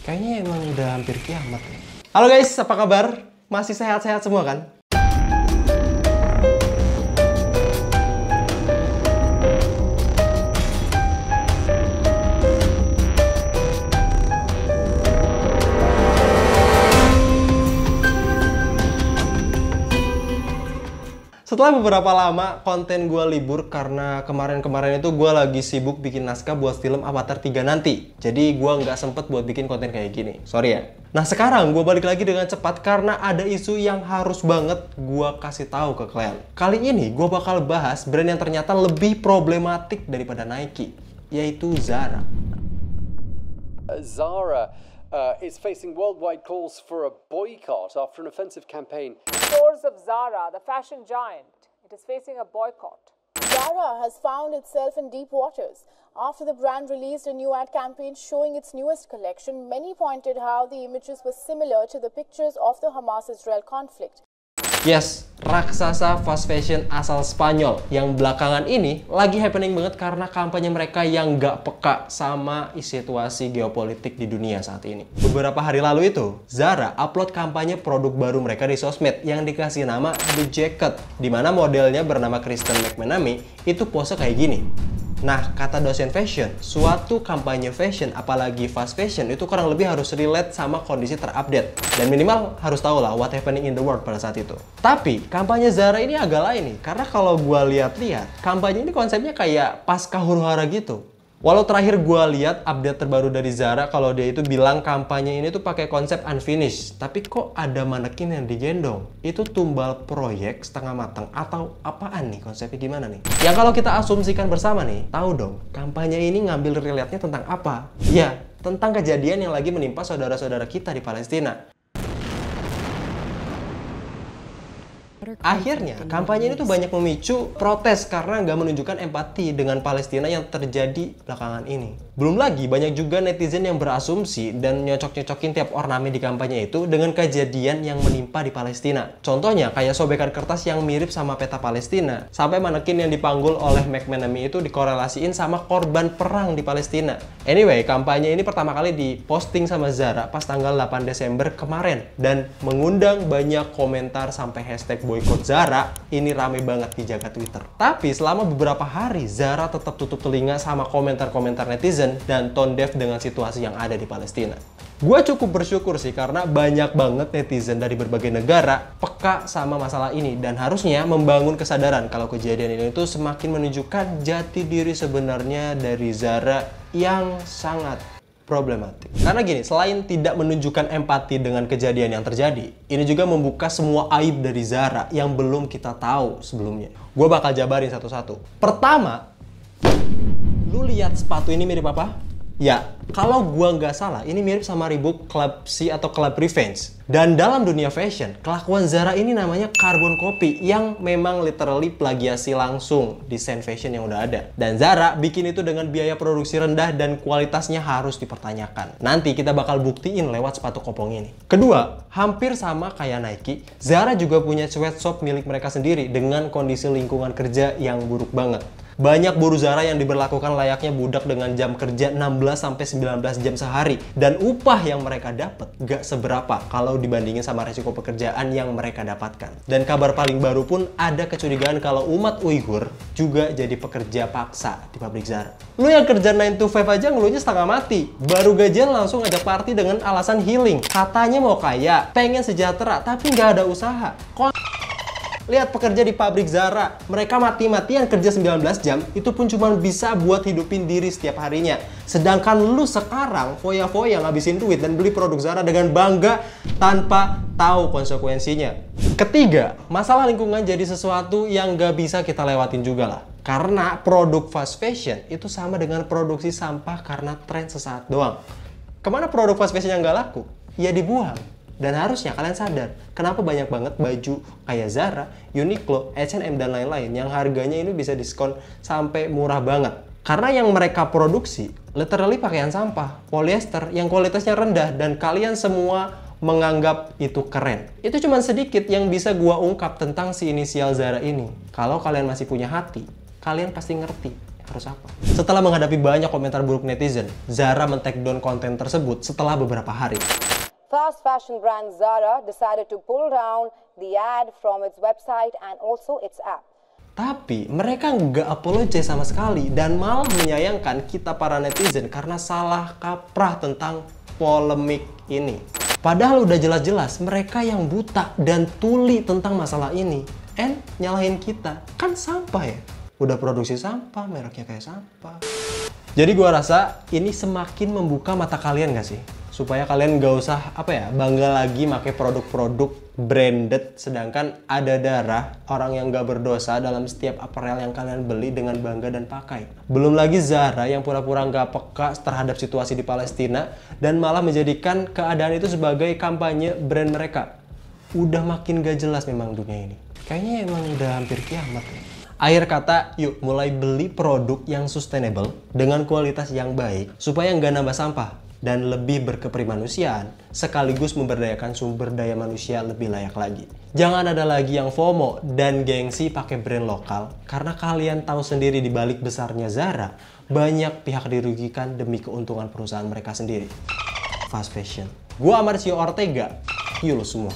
Kayaknya emang udah hampir kiamat nih. Halo guys, apa kabar? Masih sehat-sehat semua kan? Setelah beberapa lama konten gue libur karena kemarin-kemarin itu gue lagi sibuk bikin naskah buat film Avatar 3 nanti. Jadi gue nggak sempet buat bikin konten kayak gini. Sorry ya. Nah sekarang gue balik lagi dengan cepat karena ada isu yang harus banget gue kasih tahu ke kalian. Kali ini gue bakal bahas brand yang ternyata lebih problematik daripada Nike, yaitu Zara. Zara is facing worldwide calls for a boycott after an offensive campaign. Stores of Zara, the fashion giant, it is facing a boycott. Zara has found itself in deep waters. After the brand released a new ad campaign showing its newest collection, many pointed how the images were similar to the pictures of the Hamas-Israel conflict. Yes, raksasa fast fashion asal Spanyol yang belakangan ini lagi happening banget karena kampanye mereka yang gak peka sama situasi geopolitik di dunia saat ini. Beberapa hari lalu itu, Zara upload kampanye produk baru mereka di sosmed yang dikasih nama The Jacket, dimana modelnya bernama Kristen McManamy itu pose kayak gini. Nah, kata dosen fashion, suatu kampanye fashion, apalagi fast fashion, itu kurang lebih harus relate sama kondisi terupdate. Dan minimal harus tahu lah what happening in the world pada saat itu. Tapi, kampanye Zara ini agak lain nih. Karena kalau gue lihat-lihat, kampanye ini konsepnya kayak pasca huru-hara gitu. Walau terakhir gue lihat update terbaru dari Zara kalau dia itu bilang kampanye ini tuh pakai konsep unfinished. Tapi kok ada manekin yang digendong? Itu tumbal proyek setengah matang atau apaan nih? Konsepnya gimana nih? Ya kalau kita asumsikan bersama nih, tahu dong kampanye ini ngambil relate-nya tentang apa? Ya, tentang kejadian yang lagi menimpa saudara-saudara kita di Palestina. Akhirnya, kampanye ini tuh banyak memicu protes karena nggak menunjukkan empati dengan Palestina yang terjadi belakangan ini. Belum lagi, banyak juga netizen yang berasumsi dan nyocok-nyocokin tiap ornamen di kampanye itu dengan kejadian yang menimpa di Palestina. Contohnya, kayak sobekan kertas yang mirip sama peta Palestina, sampai manekin yang dipanggul oleh McManamy itu dikorelasiin sama korban perang di Palestina. Anyway, kampanye ini pertama kali diposting sama Zara pas tanggal 8 Desember kemarin, dan mengundang banyak komentar sampai hashtag boykot Zara. Ini rame banget di jagat Twitter. Tapi selama beberapa hari, Zara tetap tutup telinga sama komentar-komentar netizen dan tone deaf dengan situasi yang ada di Palestina. Gue cukup bersyukur sih karena banyak banget netizen dari berbagai negara peka sama masalah ini dan harusnya membangun kesadaran kalau kejadian ini tuh semakin menunjukkan jati diri sebenarnya dari Zara yang sangat problematik. Karena gini, selain tidak menunjukkan empati dengan kejadian yang terjadi, ini juga membuka semua aib dari Zara yang belum kita tahu sebelumnya. Gue bakal jabarin satu-satu. Pertama, lu lihat sepatu ini mirip apa? Ya, kalau gua nggak salah, ini mirip sama Reebok Club C atau Club Revenge. Dan dalam dunia fashion, kelakuan Zara ini namanya carbon copy yang memang literally plagiasi langsung desain fashion yang udah ada. Dan Zara bikin itu dengan biaya produksi rendah dan kualitasnya harus dipertanyakan. Nanti kita bakal buktiin lewat sepatu kopong ini. Kedua, hampir sama kayak Nike, Zara juga punya sweatshop milik mereka sendiri dengan kondisi lingkungan kerja yang buruk banget. Banyak buruh Zara yang diberlakukan layaknya budak dengan jam kerja 16-19 jam sehari. Dan upah yang mereka dapat gak seberapa kalau dibandingin sama resiko pekerjaan yang mereka dapatkan. Dan kabar paling baru pun ada kecurigaan kalau umat Uighur juga jadi pekerja paksa di pabrik Zara. Lu yang kerja 9 to 5 aja ngeluhnya setengah mati. Baru gajian langsung ngajak party dengan alasan healing. Katanya mau kaya, pengen sejahtera, tapi gak ada usaha. Lihat pekerja di pabrik Zara, mereka mati-matian kerja 19 jam, itu pun cuma bisa buat hidupin diri setiap harinya. Sedangkan lu sekarang foya-foya ngabisin duit dan beli produk Zara dengan bangga tanpa tahu konsekuensinya. Ketiga, masalah lingkungan jadi sesuatu yang gak bisa kita lewatin juga lah. Karena produk fast fashion itu sama dengan produksi sampah karena tren sesaat doang. Kemana produk fast fashion yang gak laku? Ya dibuang. Dan harusnya kalian sadar, kenapa banyak banget baju kayak Zara, Uniqlo, H&M, dan lain-lain yang harganya ini bisa diskon sampai murah banget. Karena yang mereka produksi, literally pakaian sampah, polyester, yang kualitasnya rendah, dan kalian semua menganggap itu keren. Itu cuma sedikit yang bisa gua ungkap tentang si inisial Zara ini. Kalau kalian masih punya hati, kalian pasti ngerti harus apa? Setelah menghadapi banyak komentar buruk netizen, Zara men-take down konten tersebut setelah beberapa hari. Fast fashion brand Zara decided to pull down the ad from its website and also its app. Tapi mereka nggak apologize sama sekali dan malah menyayangkan kita para netizen karena salah kaprah tentang polemik ini. Padahal udah jelas-jelas mereka yang buta dan tuli tentang masalah ini. Nyalahin kita, kan sampah ya? Udah produksi sampah, mereknya kayak sampah. Jadi gua rasa ini semakin membuka mata kalian gak sih? Supaya kalian gak usah bangga lagi pakai produk-produk branded, sedangkan ada darah orang yang gak berdosa dalam setiap apparel yang kalian beli dengan bangga dan pakai. Belum lagi Zara yang pura-pura gak peka terhadap situasi di Palestina dan malah menjadikan keadaan itu sebagai kampanye brand mereka. Udah makin gak jelas memang dunia ini. Kayaknya emang udah hampir kiamat ya. Akhir kata, yuk mulai beli produk yang sustainable dengan kualitas yang baik supaya nggak nambah sampah dan lebih berkeprimanusiaan sekaligus memberdayakan sumber daya manusia lebih layak lagi. Jangan ada lagi yang FOMO dan gengsi pakai brand lokal karena kalian tahu sendiri di balik besarnya Zara banyak pihak dirugikan demi keuntungan perusahaan mereka sendiri. Fast fashion. Gua Amarcio Ortega. Yuk lo semua.